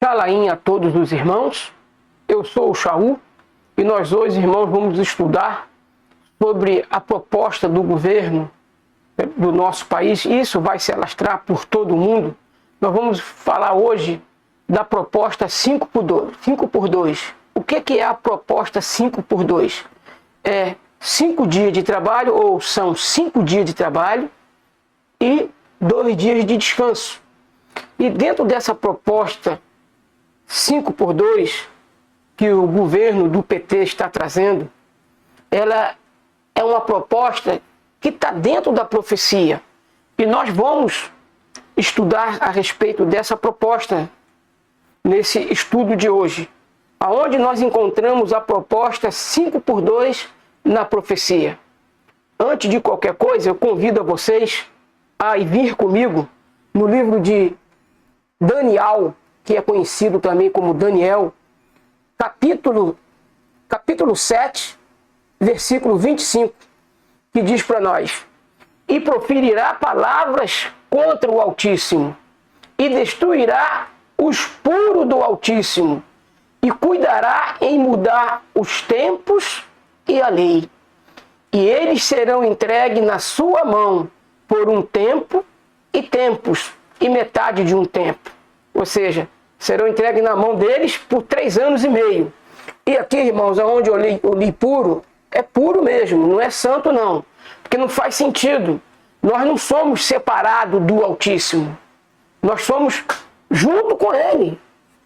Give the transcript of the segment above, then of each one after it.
Shalaim a todos os irmãos, eu sou o Shaul e nós hoje, irmãos, vamos estudar sobre a proposta do governo do nosso país. Isso vai se alastrar por todo o mundo. Nós vamos falar hoje da proposta 5x2. O que é a proposta 5x2? É 5 dias de trabalho, ou são 5 dias de trabalho e 2 dias de descanso. E dentro dessa proposta 5x2 que o governo do PT está trazendo, ela é uma proposta que está dentro da profecia. E nós vamos estudar a respeito dessa proposta nesse estudo de hoje, aonde nós encontramos a proposta 5x2 na profecia. Antes de qualquer coisa, eu convido a vocês a vir comigo no livro de Daniel, que é conhecido também como Daniel, capítulo 7, versículo 25, que diz para nós: e proferirá palavras contra o Altíssimo, e destruirá os puros do Altíssimo, e cuidará em mudar os tempos e a lei. E eles serão entregues na sua mão por um tempo e tempos, e metade de um tempo. Ou seja, serão entregues na mão deles por 3 anos e meio. E aqui, irmãos, aonde eu li puro, é puro mesmo, não é santo não. Porque não faz sentido. Nós não somos separados do Altíssimo. Nós somos junto com Ele.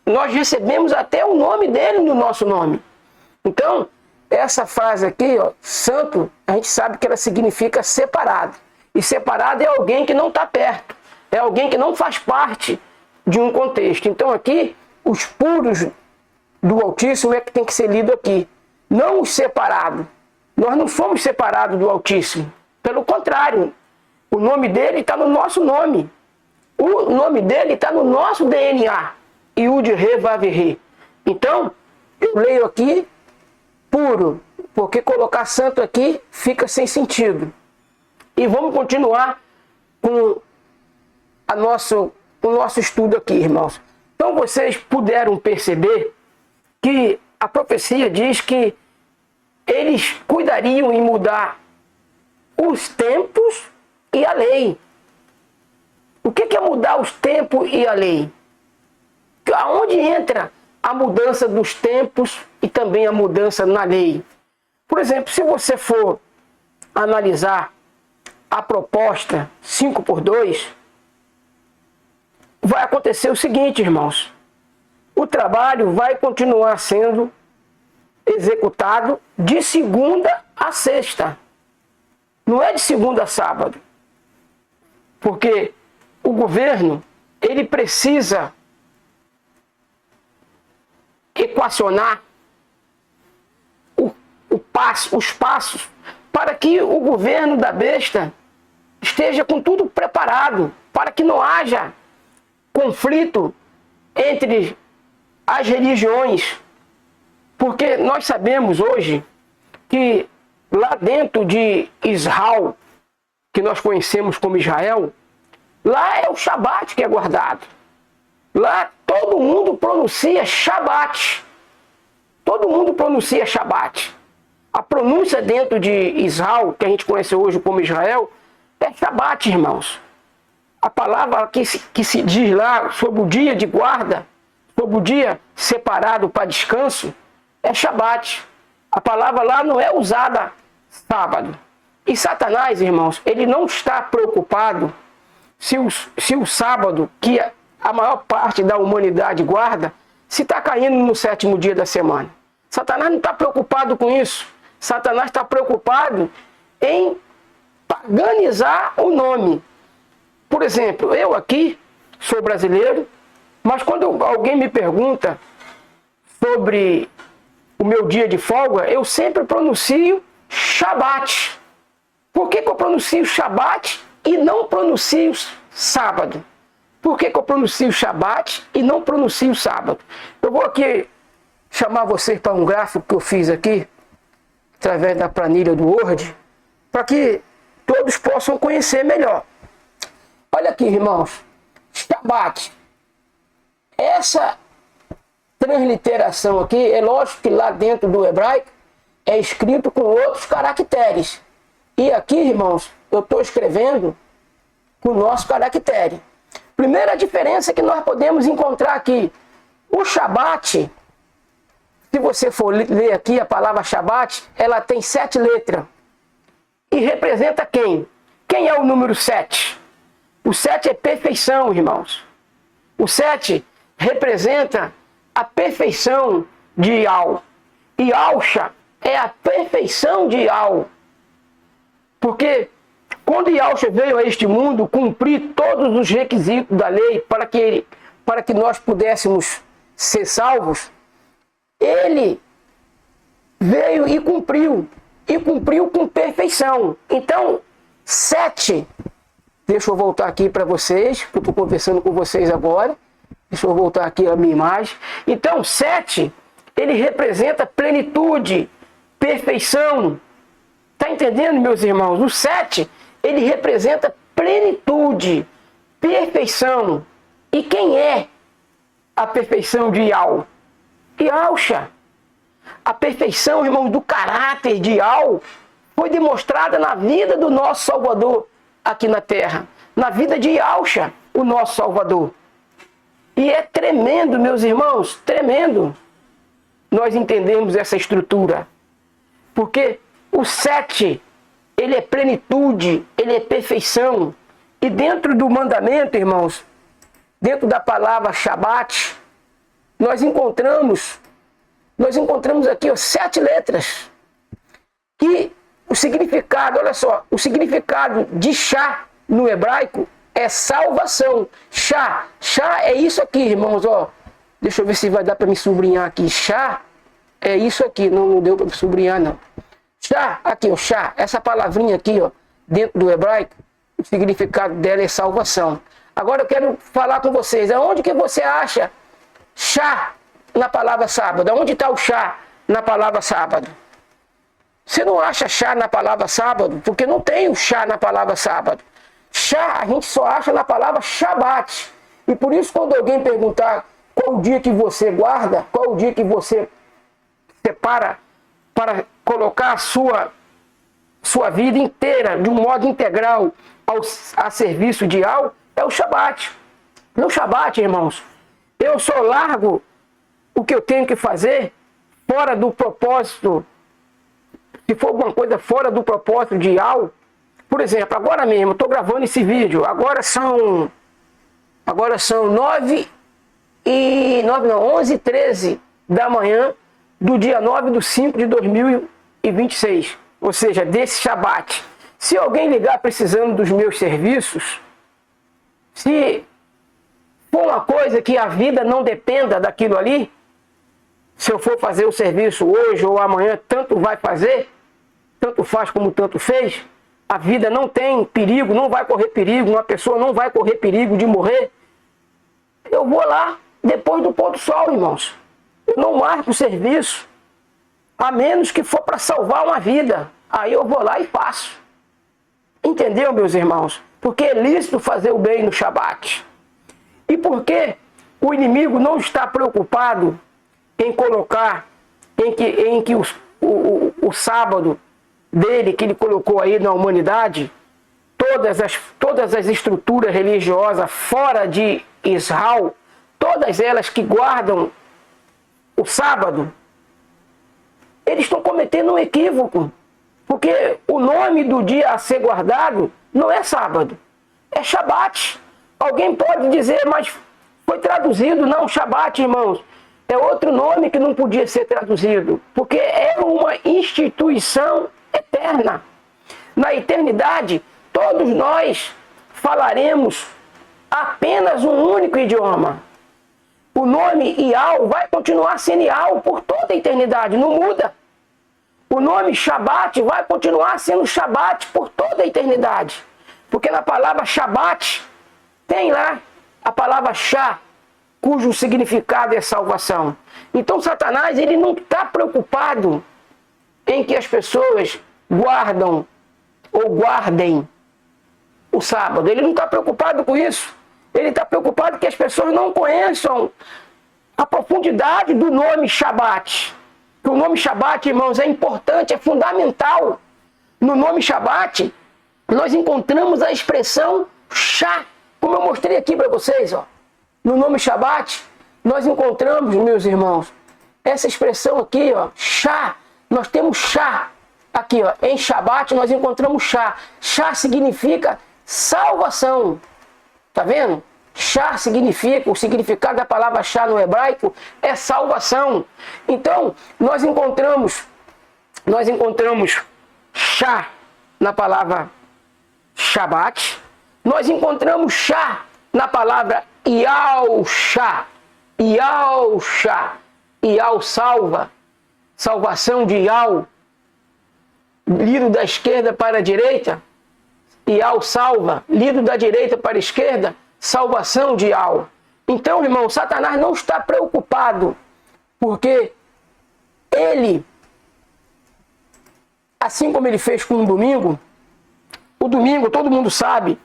Nós recebemos até o nome dele no nosso nome. Então, essa frase aqui, ó, santo, a gente sabe que ela significa separado. E separado é alguém que não está perto. É alguém que não faz parte de um contexto. Então aqui, os puros do Altíssimo é que tem que ser lido aqui. Não os separados. Nós não somos separados do Altíssimo. Pelo contrário, o nome dele está no nosso nome. O nome dele está no nosso DNA. E o de Re. Então, eu leio aqui puro, porque colocar santo aqui fica sem sentido. E vamos continuar com o nosso estudo aqui, irmãos. Então vocês puderam perceber que a profecia diz que eles cuidariam em mudar os tempos e a lei. O que é mudar os tempos e a lei? Aonde entra a mudança dos tempos e também a mudança na lei? Por exemplo, se você for analisar a proposta 5x2, vai acontecer o seguinte, irmãos. O trabalho vai continuar sendo executado de segunda a sexta. Não é de segunda a sábado. Porque o governo, ele precisa equacionar os passos para que o governo da besta esteja com tudo preparado, para que não haja conflito entre as religiões. Porque nós sabemos hoje que lá dentro de Israel, que nós conhecemos como Israel, lá é o Shabat que é guardado. Lá todo mundo pronuncia Shabat. Todo mundo pronuncia Shabat. A pronúncia dentro de Israel, que a gente conhece hoje como Israel, é Shabat, irmãos. A palavra que se diz lá sobre o dia de guarda, sobre o dia separado para descanso, é Shabat. A palavra lá não é usada sábado. E Satanás, irmãos, ele não está preocupado se o sábado, que a maior parte da humanidade guarda, se está caindo no 7º dia da semana. Satanás não está preocupado com isso. Satanás está preocupado em paganizar o nome. Por exemplo, eu aqui sou brasileiro, mas quando alguém me pergunta sobre o meu dia de folga, eu sempre pronuncio Shabat. Por que eu pronuncio Shabat e não pronuncio sábado? Por que eu pronuncio Shabat e não pronuncio sábado? Eu vou aqui chamar vocês para um gráfico que eu fiz aqui, através da planilha do Word, para que todos possam conhecer melhor. Olha aqui, irmãos. Shabat. Essa transliteração aqui, é lógico que lá dentro do hebraico é escrito com outros caracteres. E aqui, irmãos, eu estou escrevendo com o nosso caractere. Primeira diferença que nós podemos encontrar aqui. O Shabat, se você for ler aqui a palavra Shabat, ela tem 7 letras. E representa quem? Quem é o número 7? O 7 é perfeição, irmãos. O 7 representa a perfeição de Yahweh. E Yahusha é a perfeição de Yahweh. Porque quando Yahusha veio a este mundo cumprir todos os requisitos da lei para que nós pudéssemos ser salvos, ele veio e cumpriu com perfeição. Então, 7, deixa eu voltar aqui para vocês, que eu estou conversando com vocês agora. Deixa eu voltar aqui a minha imagem. Então, 7, ele representa plenitude, perfeição. Está entendendo, meus irmãos? O 7, ele representa plenitude, perfeição. E quem é a perfeição de Yahweh? Yahusha. A perfeição, irmãos, do caráter de Yahweh foi demonstrada na vida do nosso Salvador aqui na terra. Na vida de Yahusha, o nosso Salvador. E é tremendo, meus irmãos, tremendo nós entendemos essa estrutura. Porque o 7, ele é plenitude, ele é perfeição. E dentro do mandamento, irmãos, dentro da palavra Shabat, nós encontramos aqui 7 letras. E o significado, olha só, o significado de Shá no hebraico é salvação. Shá é isso aqui, irmãos, ó. Deixa eu ver se vai dar para me sublinhar aqui. Shá é isso aqui, não deu para me sublinhar, não. Shá, aqui, ó, Shá, essa palavrinha aqui, ó, dentro do hebraico, o significado dela é salvação. Agora eu quero falar com vocês, aonde que você acha Shá na palavra sábado? Aonde está o Shá na palavra sábado? Você não acha Shá na palavra sábado, porque não tem o Shá na palavra sábado. Shá a gente só acha na palavra Shabat. E por isso, quando alguém perguntar qual o dia que você guarda, qual o dia que você separa para colocar a sua vida inteira de um modo integral a serviço de Yahweh, é o Shabat. No Shabat, irmãos, eu só largo o que eu tenho que fazer fora do propósito. Se for alguma coisa fora do propósito de Yahweh, por exemplo, agora mesmo, eu estou gravando esse vídeo, agora são 11h13 da manhã do dia 9/5/2026, ou seja, desse Shabat. Se alguém ligar precisando dos meus serviços, se for uma coisa que a vida não dependa daquilo ali, se eu for fazer o serviço hoje ou amanhã, tanto vai fazer, tanto faz como tanto fez, a vida não tem perigo, não vai correr perigo, uma pessoa não vai correr perigo de morrer, eu vou lá depois do pôr do sol, irmãos. Eu não marco o serviço, a menos que for para salvar uma vida. Aí eu vou lá e faço. Entendeu, meus irmãos? Porque é lícito fazer o bem no Shabat. E porque o inimigo não está preocupado em colocar, em que o sábado dele, que ele colocou aí na humanidade, todas as estruturas religiosas fora de Israel, todas elas que guardam o sábado, eles estão cometendo um equívoco. Porque o nome do dia a ser guardado não é sábado, é Shabat. Alguém pode dizer, mas foi traduzido. Não, Shabat, irmãos, é outro nome que não podia ser traduzido, porque é uma instituição eterna. Na eternidade, todos nós falaremos apenas um único idioma. O nome Yahweh vai continuar sendo Yahweh por toda a eternidade, não muda. O nome Shabat vai continuar sendo Shabat por toda a eternidade. Porque na palavra Shabat tem lá a palavra Shá, cujo significado é salvação. Então Satanás, ele não está preocupado em que as pessoas guardam ou guardem o sábado. Ele não está preocupado com isso. Ele está preocupado que as pessoas não conheçam a profundidade do nome Shabat. O nome Shabat, irmãos, é importante, é fundamental. No nome Shabat, nós encontramos a expressão Shá, como eu mostrei aqui para vocês, ó. No nome Shabat, nós encontramos, meus irmãos, essa expressão aqui, ó, Shá. Nós temos Shá. Aqui, ó, em Shabat nós encontramos Shá. Shá significa salvação. Tá vendo? Shá significa, o significado da palavra Shá no hebraico é salvação. Então, nós encontramos Shá na palavra Shabat. Nós encontramos Shá na palavra Yahshá. Yahshá. Yah salva. Salvação de Yah. Lido da esquerda para a direita. Yah salva. Lido da direita para a esquerda. Salvação de Yah. Então, irmão, Satanás não está preocupado, porque ele, assim como ele fez com o domingo, todo mundo sabe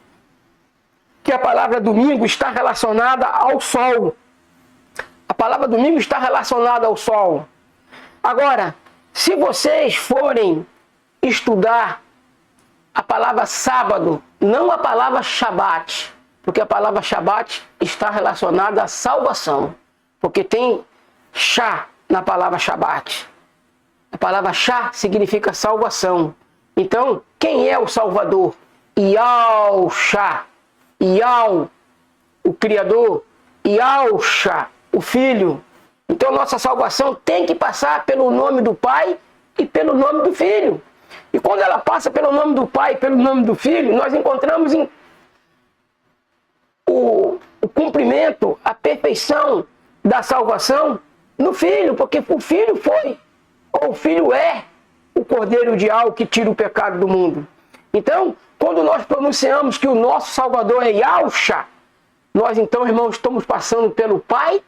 que a palavra domingo está relacionada ao sol. A palavra domingo está relacionada ao sol. Agora, se vocês forem estudar a palavra sábado, não a palavra Shabat, porque a palavra Shabat está relacionada à salvação, porque tem Shá na palavra Shabat. A palavra Shá significa salvação. Então, quem é o Salvador? Yahshá. Yah, o Criador. Yahshá, o Filho. Então, nossa salvação tem que passar pelo nome do Pai e pelo nome do Filho. E quando ela passa pelo nome do Pai e pelo nome do Filho, nós encontramos o cumprimento, a perfeição da salvação no Filho, porque o Filho foi, ou o Filho é, o Cordeiro de Yah que tira o pecado do mundo. Então, quando nós pronunciamos que o nosso Salvador é Yahshá, nós então, irmãos, estamos passando pelo Pai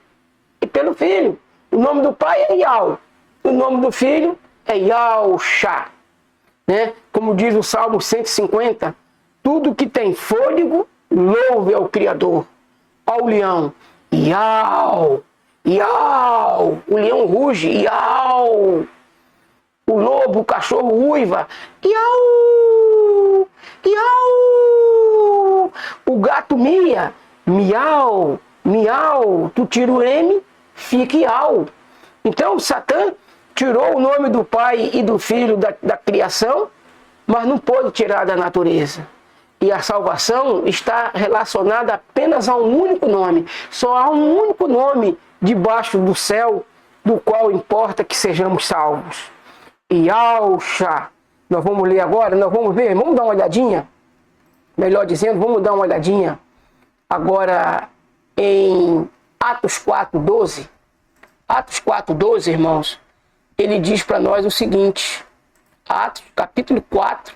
e pelo Filho. O nome do Pai é Yah, o nome do Filho é Yahshá. Né? Como diz o Salmo 150, tudo que tem fôlego, louve ao Criador. Ao leão, Yau, Yau, o leão ruge, Yau. O lobo, o cachorro uiva, Yau, Yau. O gato mia, miau, miau. Tu tira o M, fica Yau. Então, Satã tirou o nome do Pai e do Filho da criação, mas não pôde tirar da natureza. E a salvação está relacionada apenas a um único nome. Só há um único nome debaixo do céu, do qual importa que sejamos salvos. Yahshá. Nós vamos ler agora, nós vamos ver, vamos dar uma olhadinha. Melhor dizendo, vamos dar uma olhadinha agora em Atos 4:12. Atos 4:12, irmãos, ele diz para nós o seguinte. Atos, capítulo 4,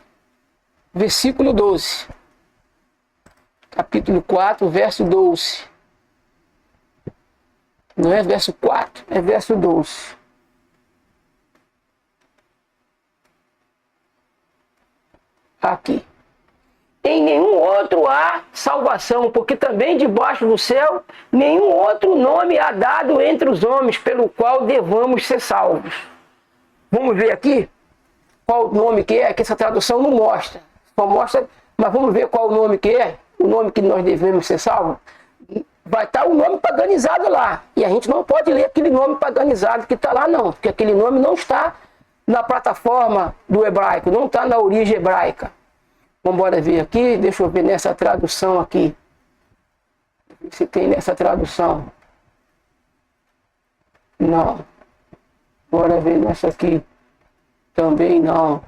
versículo 12. Capítulo 4, verso 12. Não é verso 4, é verso 12. Aqui. Em nenhum outro há salvação, porque também debaixo do céu nenhum outro nome há dado entre os homens pelo qual devamos ser salvos. Vamos ver aqui qual o nome que é, que essa tradução não mostra. Só mostra, mas vamos ver qual o nome que é, o nome que nós devemos ser salvos. Vai estar o nome paganizado lá. E a gente não pode ler aquele nome paganizado que está lá não, porque aquele nome não está na plataforma do hebraico, não está na origem hebraica. Vamos embora ver aqui, deixa eu ver nessa tradução aqui. Se tem nessa tradução. Não. Bora ver nessa aqui. Também não.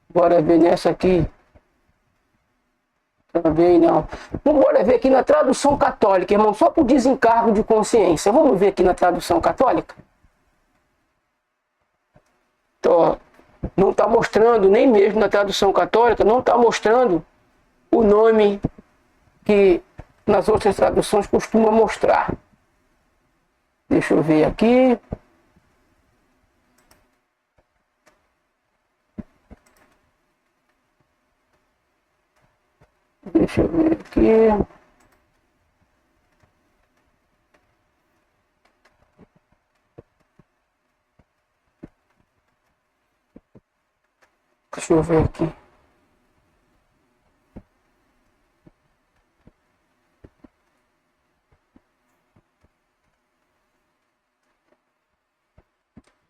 Bora ver nessa aqui. Também não. Vamos ver aqui na tradução católica, irmão, só por desencargo de consciência. Vamos ver aqui na tradução católica. Então, não está mostrando, nem mesmo na tradução católica, não está mostrando o nome que nas outras traduções costuma mostrar. Deixa eu ver aqui. Deixa eu ver aqui. Deixa eu ver aqui.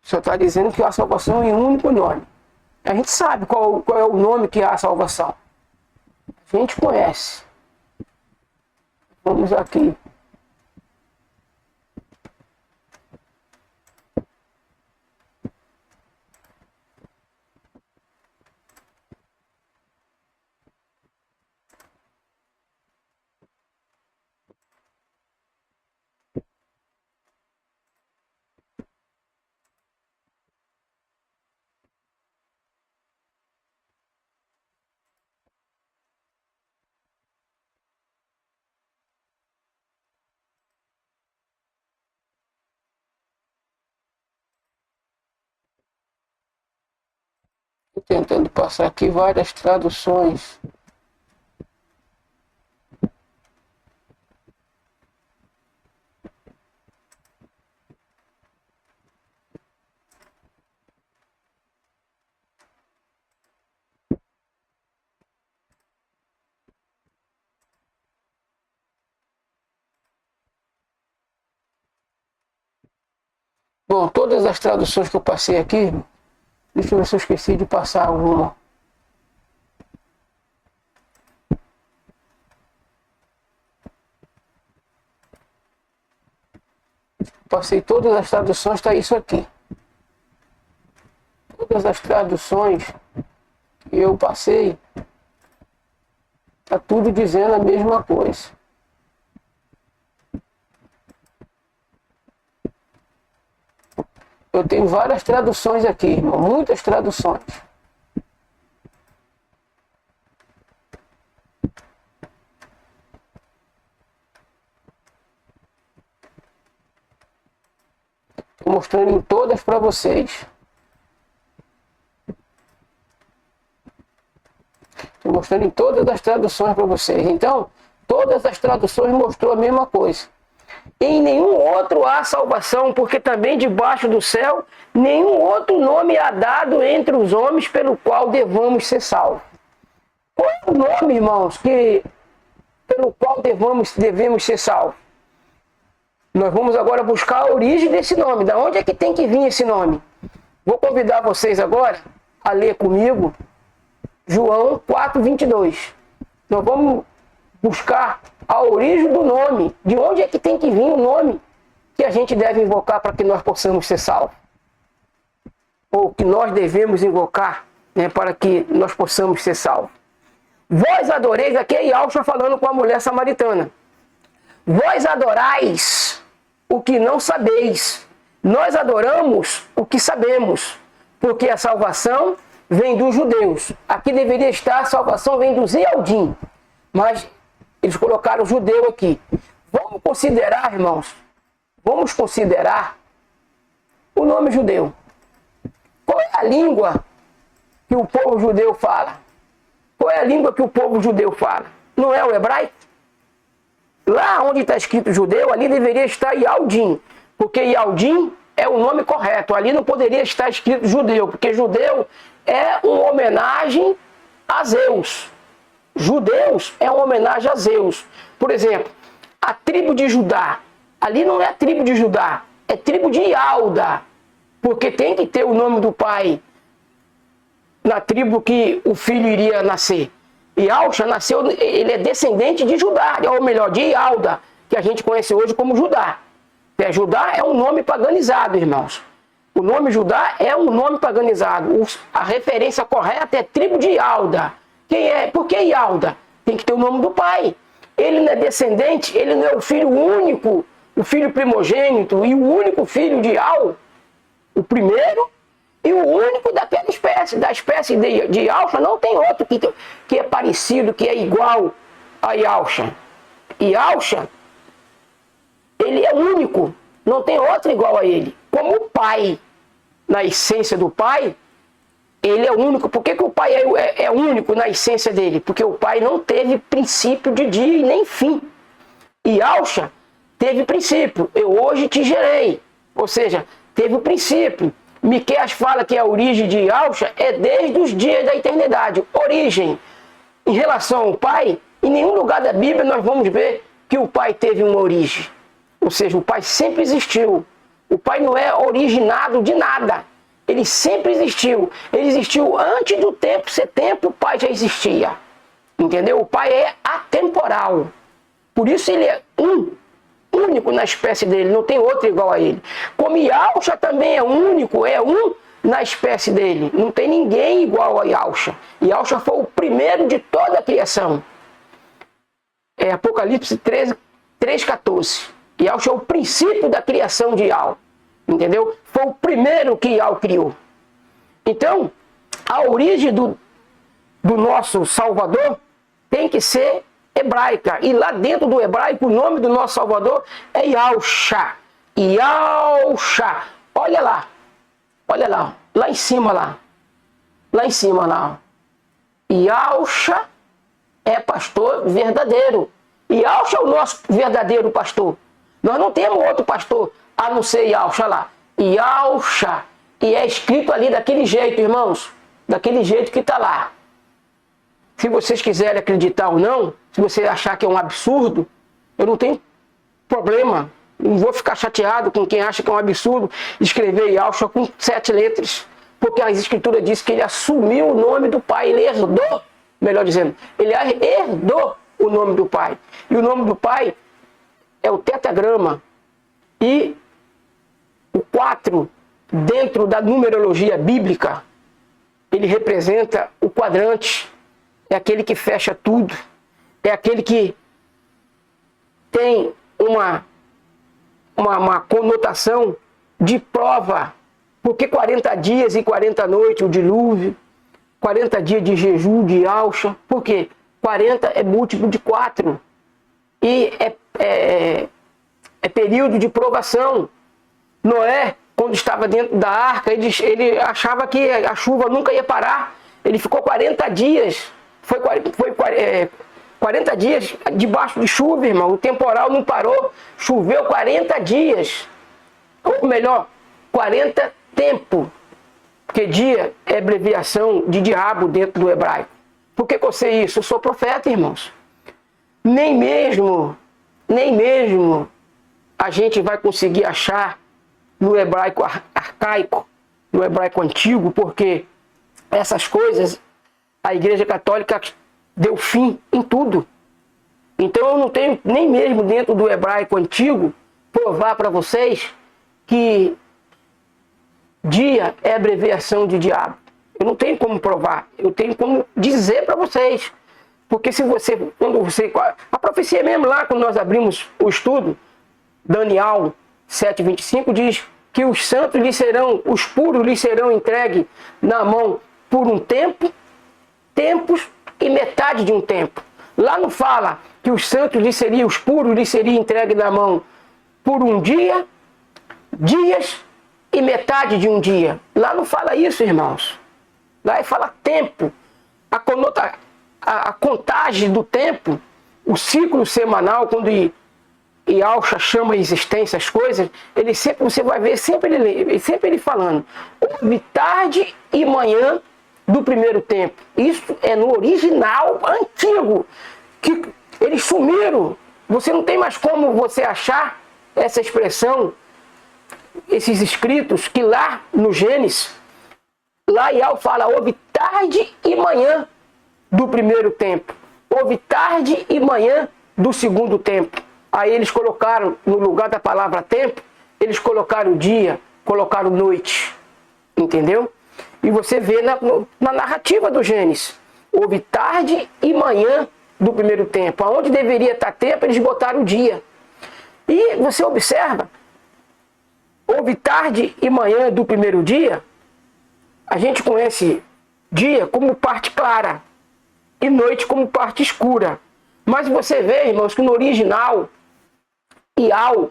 Só está dizendo que há salvação em um único nome. A gente sabe qual é o nome que há a salvação. A gente conhece. Vamos aqui. Estou tentando passar aqui várias traduções. Bom, todas as traduções que eu passei aqui, deixa eu ver se eu esqueci de passar alguma. Passei todas as traduções, está isso aqui. Todas as traduções que eu passei, está tudo dizendo a mesma coisa. Eu tenho várias traduções aqui, irmão, muitas traduções. Estou mostrando em todas para vocês. Estou mostrando em todas as traduções para vocês. Então, todas as traduções mostrou a mesma coisa. Em nenhum outro há salvação, porque também debaixo do céu nenhum outro nome há dado entre os homens pelo qual devamos ser salvos. Qual é o nome, irmãos, pelo qual devemos ser salvos? Nós vamos agora buscar a origem desse nome. Da onde é que tem que vir esse nome? Vou convidar vocês agora a ler comigo João 4:22. Nós vamos buscar a origem do nome. De onde é que tem que vir o nome que a gente deve invocar para que nós possamos ser salvos? Ou que nós devemos invocar, né, para que nós possamos ser salvos. Vós adoreis, aqui é Yahshua falando com a mulher samaritana. Vós adorais o que não sabeis. Nós adoramos o que sabemos, porque a salvação vem dos judeus. Aqui deveria estar, a salvação vem dos Ealdim. Mas eles colocaram judeu aqui. Vamos considerar, irmãos, vamos considerar o nome judeu. Qual é a língua que o povo judeu fala? Qual é a língua que o povo judeu fala? Não é o hebraico? Lá onde está escrito judeu, ali deveria estar Yaldim, porque Yaldim é o nome correto. Ali não poderia estar escrito judeu, porque judeu é uma homenagem a Zeus. Judeus é uma homenagem a Zeus. Por exemplo, a tribo de Judá, ali não é tribo de Judá, é tribo de Ialda, porque tem que ter o nome do pai na tribo que o filho iria nascer. E Yahshua nasceu, ele é descendente de Judá, ou melhor, de Ialda, que a gente conhece hoje como Judá. Judá é um nome paganizado, irmãos. O nome Judá é um nome paganizado. A referência correta é tribo de Ialda. Quem é? Por que Ialda? Tem que ter o nome do pai. Ele não é descendente, ele não é o filho único, o filho primogênito e o único filho de Ial, o primeiro e o único daquela espécie. Da espécie de Yahshua não tem outro que é parecido, que é igual a Yahshua. Yahshua, ele é único, não tem outro igual a ele. Como o pai, na essência do pai, ele é único. Por que o pai é único na essência dele? Porque o pai não teve princípio de dia e nem fim. E Yahshua teve princípio. Eu hoje te gerei. Ou seja, teve o princípio. Miqueias fala que a origem de Yahshua é desde os dias da eternidade. Origem em relação ao Pai, em nenhum lugar da Bíblia nós vamos ver que o Pai teve uma origem. Ou seja, o Pai sempre existiu. O Pai não é originado de nada. Ele sempre existiu. Ele existiu antes do tempo ser tempo, o Pai já existia. Entendeu? O Pai é atemporal. Por isso ele é único na espécie dele, não tem outro igual a ele. Como Yahshua também é único, é um na espécie dele. Não tem ninguém igual a Yahshua. Yahshua foi o primeiro de toda a criação. É Apocalipse 3:14. Yahshua é o princípio da criação de Yahweh. Entendeu? Foi o primeiro que Yahweh criou. Então, a origem do nosso Salvador tem que ser hebraica. E lá dentro do hebraico, o nome do nosso Salvador é Yahshua. Yahshua. Olha lá. Olha lá. Lá em cima lá. Lá em cima lá. Yahshua é pastor verdadeiro. Yahshua é o nosso verdadeiro pastor. Nós não temos outro pastor a não ser Yahshua lá. Yahshua. E é escrito ali daquele jeito, irmãos. Daquele jeito que está lá. Se vocês quiserem acreditar ou não, se você achar que é um absurdo, eu não tenho problema. Não vou ficar chateado com quem acha que é um absurdo escrever Yahshua com 7 letras. Porque a Escritura diz que ele assumiu o nome do Pai. Ele herdou, melhor dizendo, ele herdou o nome do Pai. E o nome do Pai é o tetragrama. E o 4, dentro da numerologia bíblica, ele representa o quadrante. É aquele que fecha tudo. É aquele que tem uma conotação de prova. Porque 40 dias e 40 noites, o dilúvio, 40 dias de jejum de Yahshua. Por quê? 40 é múltiplo de 4. E é período de provação. Noé, quando estava dentro da arca, ele achava que a chuva nunca ia parar. Ele ficou 40 dias. Foi 40 dias debaixo de chuva, irmão. O temporal não parou. Choveu 40 dias. Ou melhor, 40 tempo. Porque dia é abreviação de diabo dentro do hebraico. Por que eu sei isso? Eu sou profeta, irmãos. Nem mesmo a gente vai conseguir achar no hebraico arcaico, no hebraico antigo, porque essas coisas a Igreja Católica deu fim em tudo. Então eu não tenho nem mesmo dentro do hebraico antigo provar para vocês que dia é abreviação de diabo. Eu não tenho como provar, eu tenho como dizer para vocês. Porque se você, a profecia mesmo lá, quando nós abrimos o estudo, Daniel 7:25 diz que os santos lhe serão, os puros lhe serão entregues na mão por um tempo, tempos e metade de um tempo. Lá não fala que os santos lhe seriam, os puros lhe seriam entregues na mão por um dia, dias e metade de um dia. Lá não fala isso, irmãos. Lá fala tempo. A contagem do tempo, o ciclo semanal, quando Yahshua chama a existência as coisas, ele sempre, você vai ver sempre ele falando, houve tarde e manhã do primeiro tempo. Isso é no original antigo, que eles sumiram. Você não tem mais como você achar essa expressão, esses escritos, que lá no Gênesis, lá Yahweh fala, houve tarde e manhã do primeiro tempo, houve tarde e manhã do segundo tempo. Aí eles colocaram, no lugar da palavra tempo, eles colocaram dia, colocaram noite. Entendeu? E você vê na narrativa do Gênesis, houve tarde e manhã do primeiro tempo. Aonde deveria estar tempo, eles botaram o dia. E você observa, houve tarde e manhã do primeiro dia. A gente conhece dia como parte clara e noite como parte escura. Mas você vê, irmãos, que no original, Yahweh,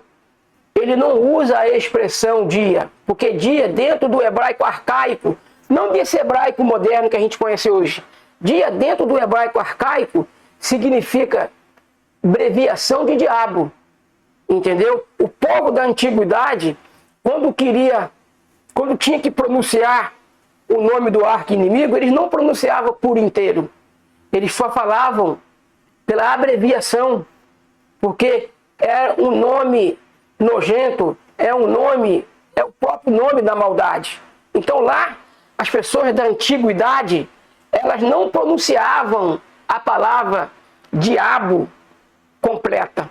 ele não usa a expressão dia, porque dia dentro do hebraico arcaico, não desse hebraico moderno que a gente conhece hoje, dia dentro do hebraico arcaico significa abreviação de diabo, entendeu? O povo da antiguidade, quando queria quando tinha que pronunciar o nome do arqui-inimigo, eles não pronunciavam por inteiro. Eles só falavam pela abreviação, porque é um nome nojento, é o próprio nome da maldade. Então lá, as pessoas da antiguidade, elas não pronunciavam a palavra diabo completa.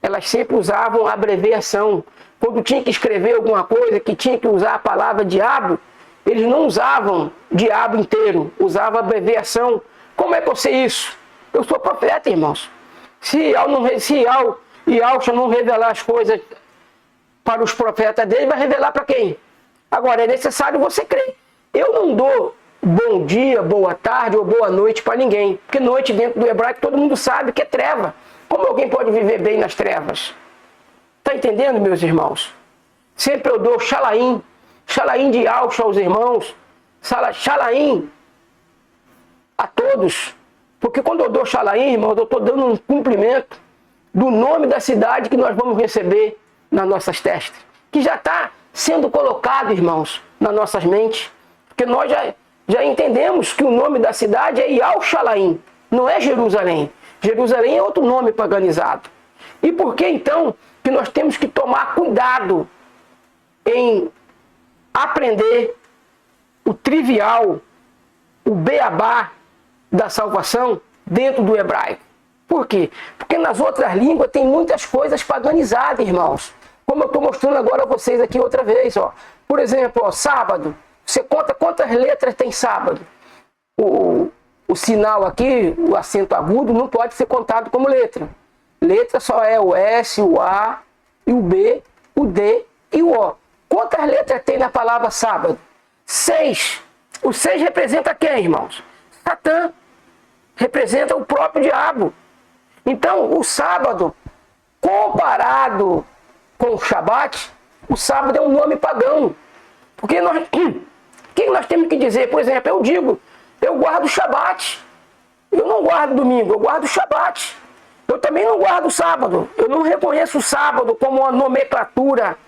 Elas sempre usavam a abreviação. Quando tinha que escrever alguma coisa, que tinha que usar a palavra diabo, eles não usavam diabo inteiro, usavam a abreviação. Como é que eu sei isso? Eu sou profeta, irmãos. Se Yahshua não revelar as coisas para os profetas dele, vai revelar para quem? Agora, é necessário você crer. Eu não dou bom dia, boa tarde ou boa noite para ninguém. Porque noite dentro do hebraico todo mundo sabe que é treva. Como alguém pode viver bem nas trevas? Está entendendo, meus irmãos? Sempre eu dou Shalaim. Shalaim de Yahshua aos irmãos. Shalaim a todos. Porque quando eu dou Shalaim, irmãos, eu estou dando um cumprimento do nome da cidade que nós vamos receber nas nossas testas. Que já está sendo colocado, irmãos, nas nossas mentes. Porque nós já entendemos que o nome da cidade é Yahshalaim, não é Jerusalém. Jerusalém é outro nome paganizado. E por que então que nós temos que tomar cuidado em aprender o trivial, o beabá da salvação dentro do hebraico? Por quê? Porque nas outras línguas tem muitas coisas paganizadas, irmãos. Como eu estou mostrando agora a vocês aqui outra vez. Ó. Por exemplo, ó, sábado. Você conta quantas letras tem sábado. O sinal aqui, o acento agudo, não pode ser contado como letra. Letra só é o S, o A, e o B, o D e o O. Quantas letras tem na palavra sábado? 6. O 6 representa quem, irmãos? Satã. Representa o próprio diabo. Então, o sábado, comparado com o Shabat, o sábado é um nome pagão. Porque quem nós temos que dizer? Por exemplo, eu digo, eu guardo o Shabat. Eu não guardo domingo, eu guardo o Shabat. Eu também não guardo o sábado. Eu não reconheço o sábado como uma nomenclatura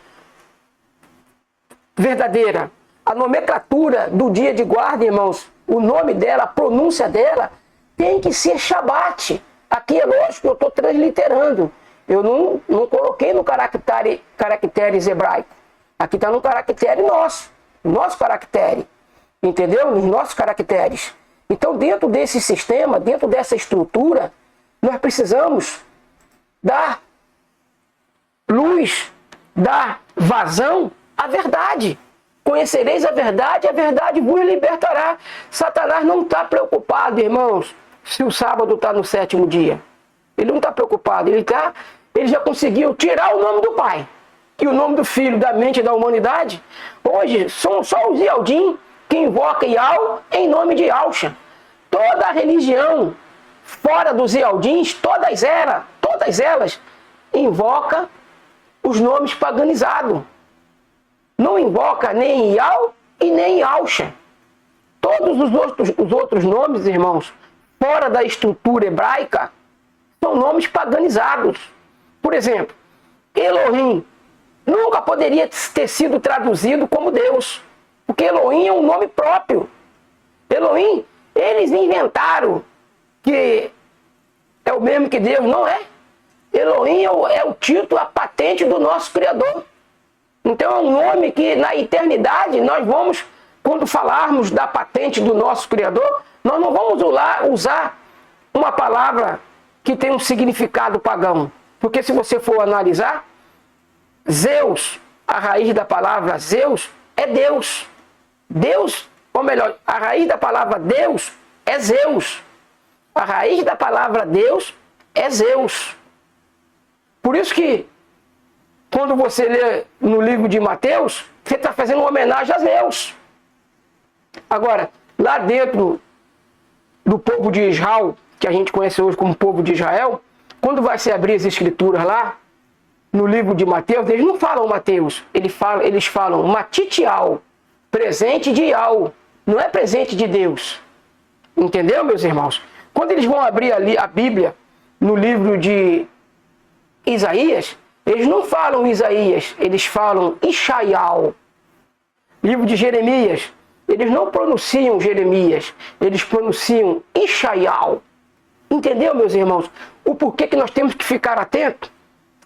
verdadeira. A nomenclatura do dia de guarda, irmãos, o nome dela, a pronúncia dela, tem que ser Shabat. Aqui é lógico que eu estou transliterando. Eu não coloquei no caracteres hebraico. Aqui está no caractere nosso caractere. Entendeu? Nos nossos caracteres. Então, dentro desse sistema, dentro dessa estrutura, nós precisamos dar luz, dar vazão à verdade. Conhecereis a verdade vos libertará. Satanás não está preocupado, irmãos, se o sábado está no 7º dia. Ele não está preocupado. Ele já conseguiu tirar o nome do Pai e o nome do Filho da mente da humanidade. Hoje, são só os Yaldim que invoca Yahweh em nome de Yahshua. Toda a religião fora dos Yaldins, todas elas invoca os nomes paganizados. Não invoca nem Yahweh e nem Yahshua. Todos os outros nomes, irmãos, fora da estrutura hebraica, são nomes paganizados. Por exemplo, Elohim nunca poderia ter sido traduzido como Deus, porque Elohim é um nome próprio. Elohim, eles inventaram que é o mesmo que Deus, não é. Elohim é o título, a patente do nosso Criador. Então é um nome que na eternidade nós vamos, quando falarmos da patente do nosso Criador, nós não vamos usar uma palavra que tem um significado pagão. Porque se você for analisar, Zeus, a raiz da palavra Zeus é Deus. Deus, ou melhor, a raiz da palavra Deus é Zeus. A raiz da palavra Deus é Zeus. Por isso que, quando você lê no livro de Mateus, você está fazendo uma homenagem a Zeus. Agora, lá dentro do povo de Israel, que a gente conhece hoje como povo de Israel, quando vai se abrir as escrituras lá, no livro de Mateus, eles não falam Mateus, eles falam Matitial, presente de Yahweh, não é presente de Deus. Entendeu, meus irmãos? Quando eles vão abrir ali a Bíblia, no livro de Isaías, eles não falam Isaías, eles falam Ishaial. livro de Jeremias, eles não pronunciam Jeremias, eles pronunciam Ishaial. Entendeu, meus irmãos? O porquê que nós temos que ficar atentos?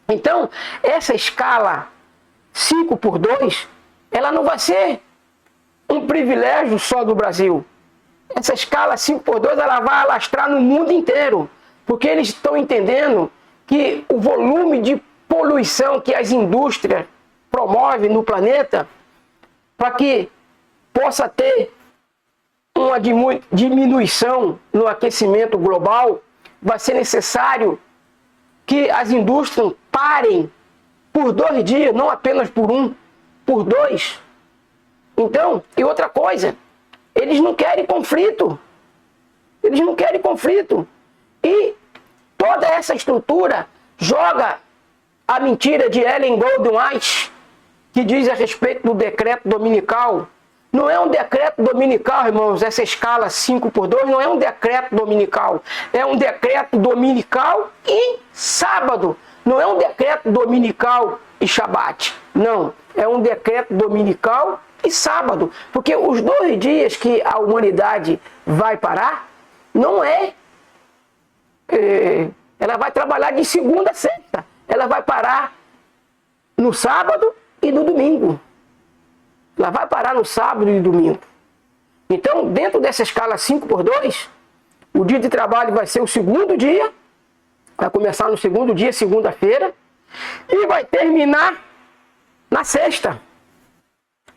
Então, essa escala 5x2, ela não vai ser um privilégio só do Brasil. Essa escala 5x2, ela vai alastrar no mundo inteiro, porque eles estão entendendo que o volume de poluição que as indústrias promovem no planeta, para que possa ter uma diminuição no aquecimento global, vai ser necessário que as indústrias parem por 2 dias, não apenas por 1, por 2. Então, e outra coisa, eles não querem conflito. Eles não querem conflito. E toda essa estrutura joga a mentira de Ellen Goldwyn, que diz a respeito do decreto dominical. Não é um decreto dominical, irmãos, essa escala 5x2 não é um decreto dominical. É um decreto dominical e sábado. Não é um decreto dominical e shabat. Não, é um decreto dominical e sábado. Porque os 2 dias que a humanidade vai parar, não é... ela vai trabalhar de segunda a sexta. Ela vai parar no sábado e no domingo. Ela vai parar no sábado e domingo. Então, dentro dessa escala 5x2, o dia de trabalho vai ser o segundo dia, vai começar no segundo dia, segunda-feira, e vai terminar na sexta.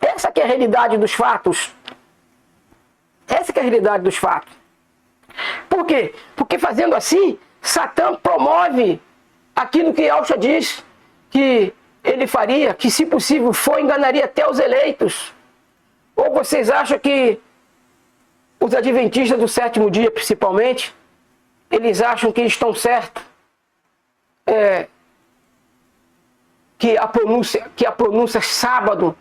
Essa que é a realidade dos fatos. Essa que é a realidade dos fatos. Por quê? Porque fazendo assim, Satã promove aquilo que Yahshua diz que ele faria, que se possível for, enganaria até os eleitos. Ou vocês acham que os adventistas do 7º dia, principalmente, eles acham que estão certos? Que a pronúncia sábado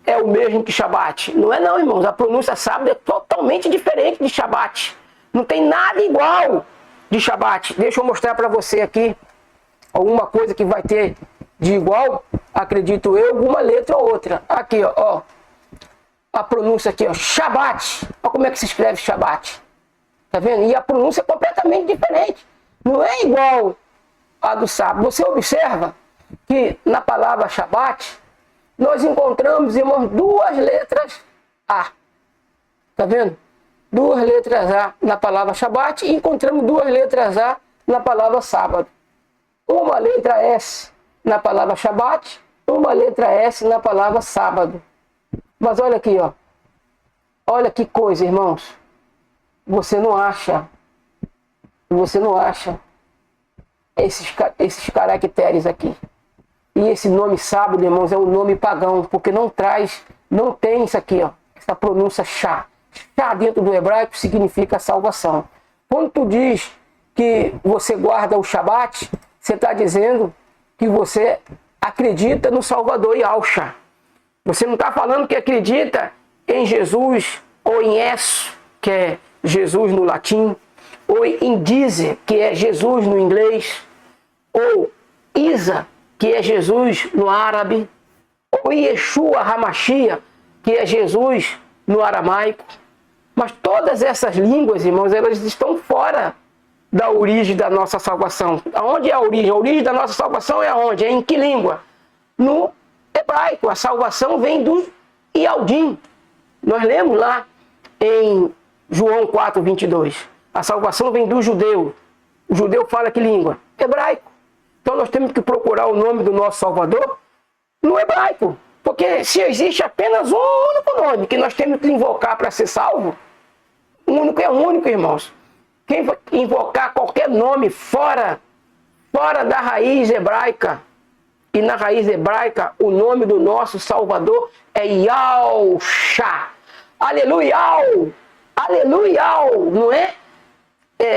é o mesmo que Shabat. Não é não, irmãos. A pronúncia sábado é totalmente diferente de Shabat. Não tem nada igual de Shabat. Deixa eu mostrar para você aqui alguma coisa que vai ter de igual, acredito eu, alguma letra ou outra. Aqui, ó. A pronúncia aqui, ó. Shabat. Olha como é que se escreve Shabat. Tá vendo? E a pronúncia é completamente diferente. Não é igual a do sábado. Você observa que na palavra Shabat, nós encontramos, irmãos, 2 letras A. Tá vendo? 2 letras A na palavra Shabat e encontramos 2 letras A na palavra sábado. Uma letra S na palavra Shabat, uma letra S na palavra sábado. Mas olha aqui, ó. Olha que coisa, irmãos. Você não acha esses caracteres aqui. E esse nome sábado, irmãos, é um nome pagão, porque não tem isso aqui, ó. Essa pronúncia chá. Chá dentro do hebraico significa salvação. Quando tu diz que você guarda o Shabat, você está dizendo que você acredita no Salvador Yahshua. Você não está falando que acredita em Jesus ou em Yesu, que é Jesus no latim, ou em Dizer, que é Jesus no inglês, ou Isa, que é Jesus no árabe, ou Yeshua HaMashiach, que é Jesus no aramaico. Mas todas essas línguas, irmãos, elas estão fora da origem da nossa salvação. Aonde é a origem? A origem da nossa salvação é aonde? É em que língua? No hebraico. A salvação vem do Ialdim. Nós lemos lá em João 4:22. A salvação vem do judeu. O judeu fala que língua? Hebraico. Então nós temos que procurar o nome do nosso Salvador no hebraico. Porque se existe apenas um único nome que nós temos que invocar para ser salvo, o único é o único, irmãos. Quem invocar qualquer nome fora da raiz hebraica, e na raiz hebraica o nome do nosso Salvador é Yahshua. Aleluia! Aleluia! Não é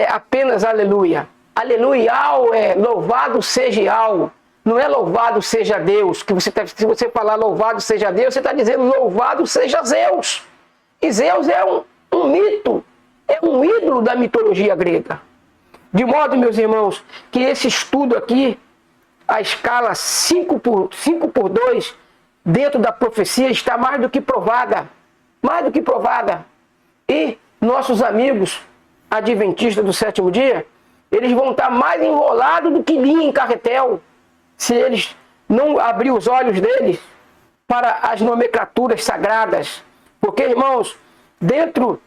apenas aleluia. Aleluia é louvado seja Yahweh. Não é louvado seja Deus. Se você falar louvado seja Deus, você está dizendo louvado seja Zeus. E Zeus é um mito. É um ídolo da mitologia grega. De modo, meus irmãos, que esse estudo aqui, a escala 5x2, dentro da profecia está mais do que provada. Mais do que provada. E nossos amigos adventistas do sétimo dia, eles vão estar mais enrolados do que linha em carretel, se eles não abrir os olhos deles para as nomenclaturas sagradas. Porque, irmãos, dentro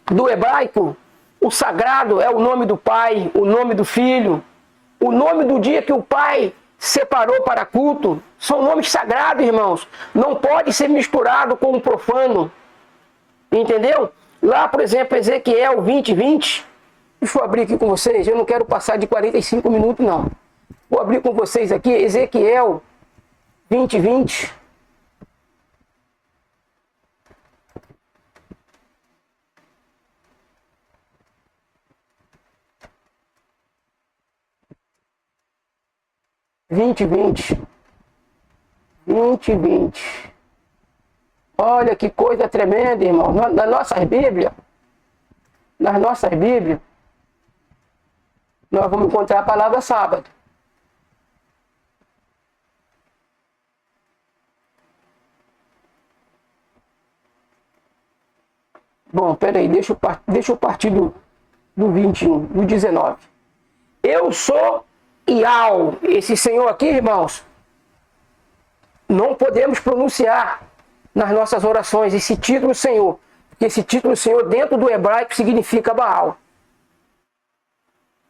do hebraico, o sagrado é o nome do Pai, o nome do Filho, o nome do dia que o Pai separou para culto. São nomes sagrados, irmãos. Não pode ser misturado com o profano. Entendeu? Lá, por exemplo, Ezequiel 20:20. Deixa eu abrir aqui com vocês. Eu não quero passar de 45 minutos, não. Vou abrir com vocês aqui, Ezequiel 20:20. Olha que coisa tremenda, irmão. Nas nossas Bíblias, nós vamos encontrar a palavra sábado. Bom, peraí, deixa eu partir do 21, do 19. Eu sou Iau. Esse Senhor aqui, irmãos, não podemos pronunciar nas nossas orações esse título Senhor. Porque esse título Senhor dentro do hebraico significa Baal.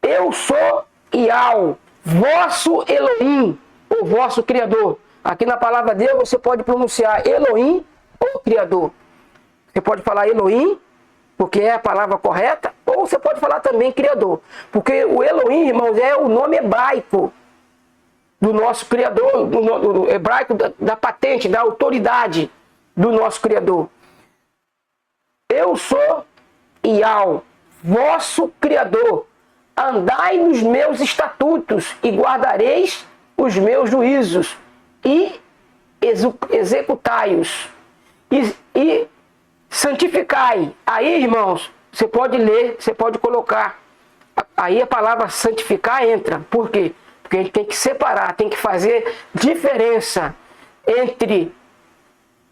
Eu sou Iau, vosso Elohim, o vosso Criador. Aqui na palavra de Deus você pode pronunciar Elohim ou Criador. Você pode falar Elohim, porque é a palavra correta, ou você pode falar também Criador. Porque o Elohim, irmãos, é o nome hebraico do nosso Criador, do hebraico da patente, da autoridade do nosso Criador. Eu sou Iau, vosso Criador. Andai nos meus estatutos e guardareis os meus juízos e executai-os. E santificai. Aí, irmãos, você pode ler, você pode colocar. Aí a palavra santificar entra. Por quê? Porque a gente tem que separar, tem que fazer diferença entre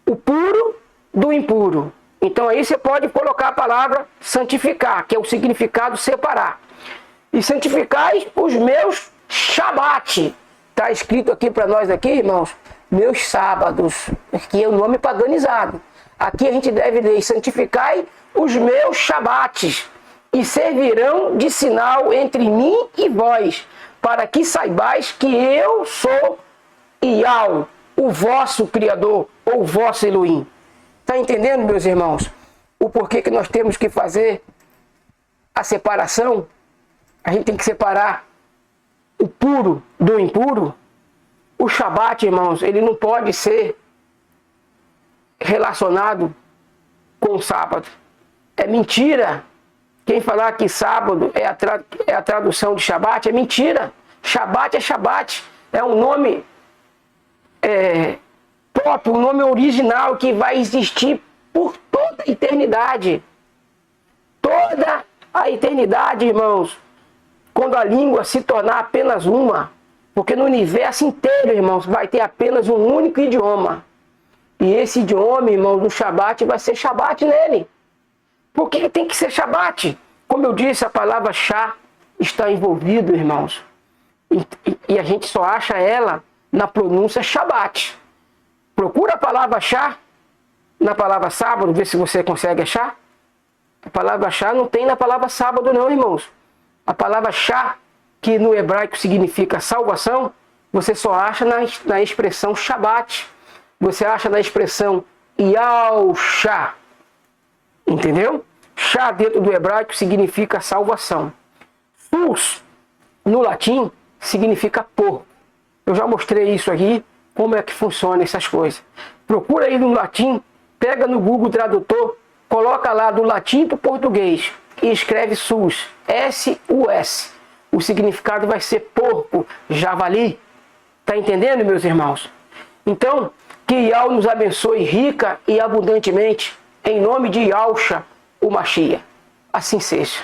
o puro do impuro. Então aí você pode colocar a palavra santificar, que é o significado separar. E santificai os meus Shabat. Está escrito aqui para nós aqui, irmãos, meus sábados, que é o nome paganizado. Aqui a gente deve ler, santificai os meus Shabates, e servirão de sinal entre mim e vós, para que saibais que eu sou Iau, o vosso Criador, ou vosso Elohim. Está entendendo, meus irmãos? O porquê que nós temos que fazer a separação? A gente tem que separar o puro do impuro. O Shabat, irmãos, ele não pode ser relacionado com o sábado. É mentira. Quem falar que sábado é a tradução de Shabat é mentira. Shabat é Shabat. É um nome próprio, um nome original que vai existir por toda a eternidade. Toda a eternidade, irmãos. Quando a língua se tornar apenas uma. Porque no universo inteiro, irmãos, vai ter apenas um único idioma. E esse idioma, irmãos, do Shabat vai ser Shabat nele. Por que tem que ser Shabat? Como eu disse, a palavra Shá está envolvida, irmãos. E a gente só acha ela na pronúncia Shabat. Procura a palavra Shá na palavra sábado, vê se você consegue achar. A palavra Shá não tem na palavra sábado não, irmãos. A palavra Shá, que no hebraico significa salvação, você só acha na expressão Shabat. Você acha na expressão Yahushá. Entendeu? Shá dentro do hebraico significa salvação. Sus, no latim, significa porco. Eu já mostrei isso aqui, como é que funciona essas coisas. Procura aí no latim, pega no Google Tradutor, coloca lá do latim para o português e escreve sus, S-U-S. O significado vai ser porco, javali. Tá entendendo, meus irmãos? Então, que Iau nos abençoe rica e abundantemente, em nome de Yahushua, o Mashiach. Assim seja.